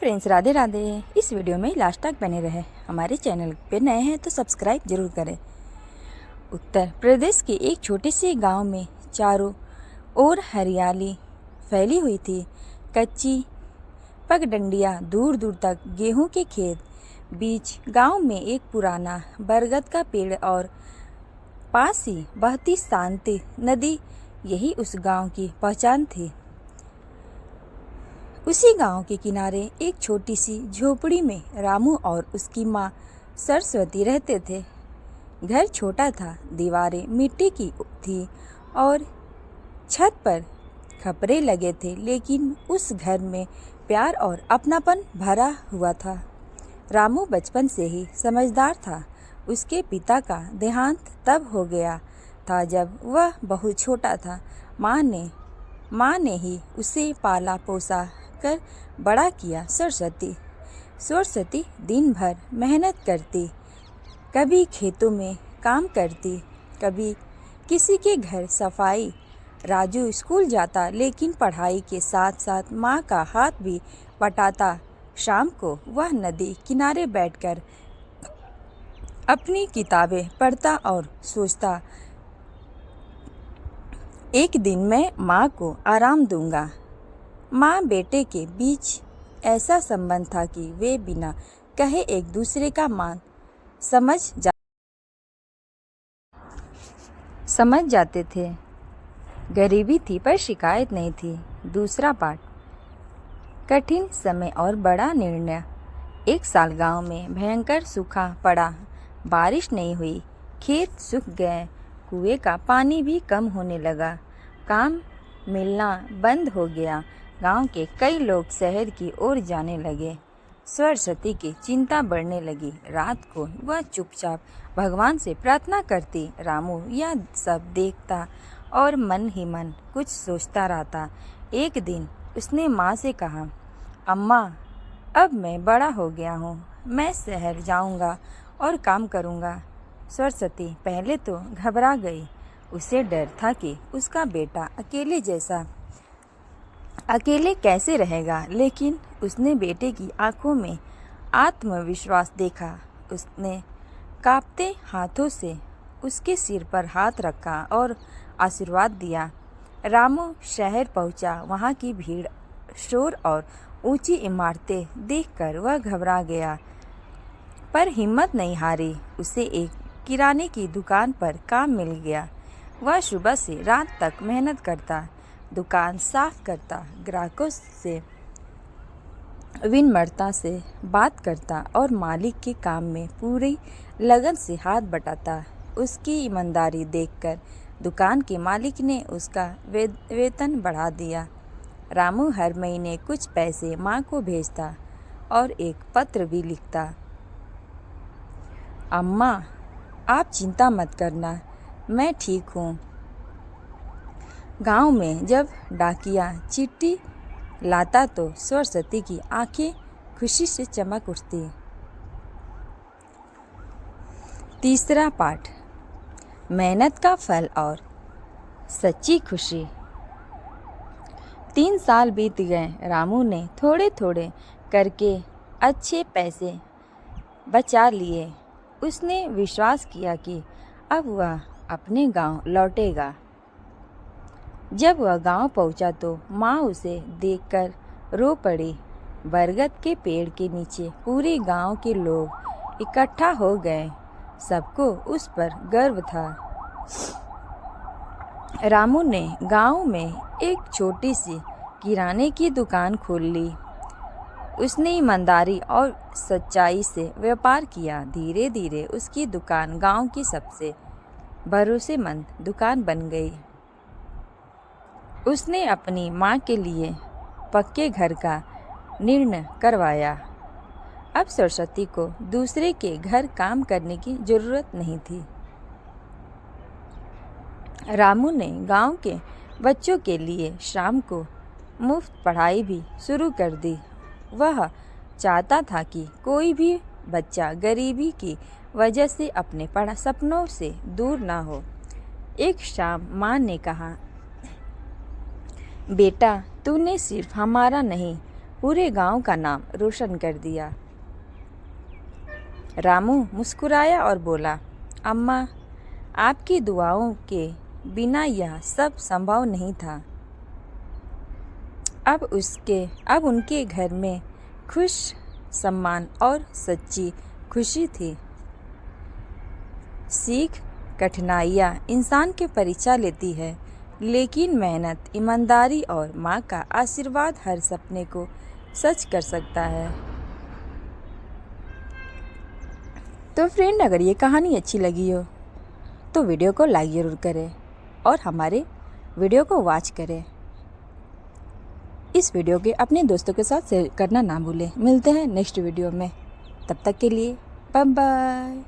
Friends, Radhe Radhe. इस video में last तक बने रहे। हमारे चैनल पे नए हैं तो सब्सक्राइब जरूर करें। उत्तर प्रदेश के एक छोटे से गांव में चारों ओर हरियाली फैली हुई थी। कच्ची पगडंडियां, दूर दूर तक गेहूं के खेत, बीच गांव में एक पुराना बरगद का पेड़ और पास ही बहती शांति नदी, यही उस गांव की पहचान थी। उसी गांव के किनारे एक छोटी सी झोपड़ी में रामू और उसकी माँ सरस्वती रहते थे। घर छोटा था, दीवारें मिट्टी की थी और छत पर खपरे लगे थे, लेकिन उस घर में प्यार और अपनापन भरा हुआ था। रामू बचपन से ही समझदार था। उसके पिता का देहांत तब हो गया था जब वह बहुत छोटा था। माँ ने ही उसे पाला पोसा कर बड़ा किया। सरस्वती दिन भर मेहनत करती, कभी खेतों में काम करती, कभी किसी के घर सफाई। राजू स्कूल जाता, लेकिन पढ़ाई के साथ साथ माँ का हाथ भी बटाता। शाम को वह नदी किनारे बैठकर अपनी किताबें पढ़ता और सोचता, एक दिन मैं माँ को आराम दूंगा। माँ बेटे के बीच ऐसा संबंध था कि वे बिना कहे एक दूसरे का मान समझ जाते थे। गरीबी थी पर शिकायत नहीं थी। दूसरा पाठ, कठिन समय और बड़ा निर्णय। एक साल गांव में भयंकर सूखा पड़ा। बारिश नहीं हुई, खेत सूख गए, कुएं का पानी भी कम होने लगा, काम मिलना बंद हो गया। गांव के कई लोग शहर की ओर जाने लगे। सरस्वती की चिंता बढ़ने लगी। रात को वह चुपचाप भगवान से प्रार्थना करती। रामू यह सब देखता और मन ही मन कुछ सोचता रहता। एक दिन उसने माँ से कहा, अम्मा, अब मैं बड़ा हो गया हूँ, मैं शहर जाऊँगा और काम करूँगा। सरस्वती पहले तो घबरा गई। उसे डर था कि उसका बेटा अकेले कैसे रहेगा, लेकिन उसने बेटे की आंखों में आत्मविश्वास देखा। उसने कांपते हाथों से उसके सिर पर हाथ रखा और आशीर्वाद दिया। रामू शहर पहुंचा। वहां की भीड़, शोर और ऊंची इमारतें देखकर वह घबरा गया, पर हिम्मत नहीं हारी। उसे एक किराने की दुकान पर काम मिल गया। वह सुबह से रात तक मेहनत करता, दुकान साफ करता, ग्राहकों से विनम्रता से बात करता और मालिक के काम में पूरी लगन से हाथ बटाता। उसकी ईमानदारी देखकर दुकान के मालिक ने उसका वेतन बढ़ा दिया। रामू हर महीने कुछ पैसे माँ को भेजता और एक पत्र भी लिखता, अम्मा, आप चिंता मत करना, मैं ठीक हूँ। गांव में जब डाकिया चिट्ठी लाता तो सरस्वती की आंखें खुशी से चमक उठती। तीसरा पाठ, मेहनत का फल और सच्ची खुशी। 3 साल बीत गए। रामू ने थोड़े थोड़े करके अच्छे पैसे बचा लिए। उसने विश्वास किया कि अब वह अपने गांव लौटेगा। जब वह गांव पहुंचा तो माँ उसे देखकर रो पड़ी। बरगद के पेड़ के नीचे पूरे गांव के लोग इकट्ठा हो गए। सबको उस पर गर्व था। रामू ने गांव में एक छोटी सी किराने की दुकान खोल ली। उसने ईमानदारी और सच्चाई से व्यापार किया। धीरे धीरे उसकी दुकान गांव की सबसे भरोसेमंद दुकान बन गई। उसने अपनी माँ के लिए पक्के घर का निर्णय करवाया। अब सरस्वती को दूसरे के घर काम करने की जरूरत नहीं थी। रामू ने गांव के बच्चों के लिए शाम को मुफ्त पढ़ाई भी शुरू कर दी। वह चाहता था कि कोई भी बच्चा गरीबी की वजह से अपने सपनों से दूर ना हो। एक शाम माँ ने कहा, बेटा, तूने सिर्फ हमारा नहीं पूरे गांव का नाम रोशन कर दिया। रामू मुस्कुराया और बोला, अम्मा, आपकी दुआओं के बिना यह सब संभव नहीं था। अब उनके घर में खुश, सम्मान और सच्ची खुशी थी। सीख, कठिनाइयाँ इंसान के परीक्षा लेती है, लेकिन मेहनत, ईमानदारी और माँ का आशीर्वाद हर सपने को सच कर सकता है। तो फ्रेंड, अगर ये कहानी अच्छी लगी हो तो वीडियो को लाइक ज़रूर करें और हमारे वीडियो को वॉच करें। इस वीडियो के अपने दोस्तों के साथ शेयर करना ना भूलें। मिलते हैं नेक्स्ट वीडियो में, तब तक के लिए बाय बाय।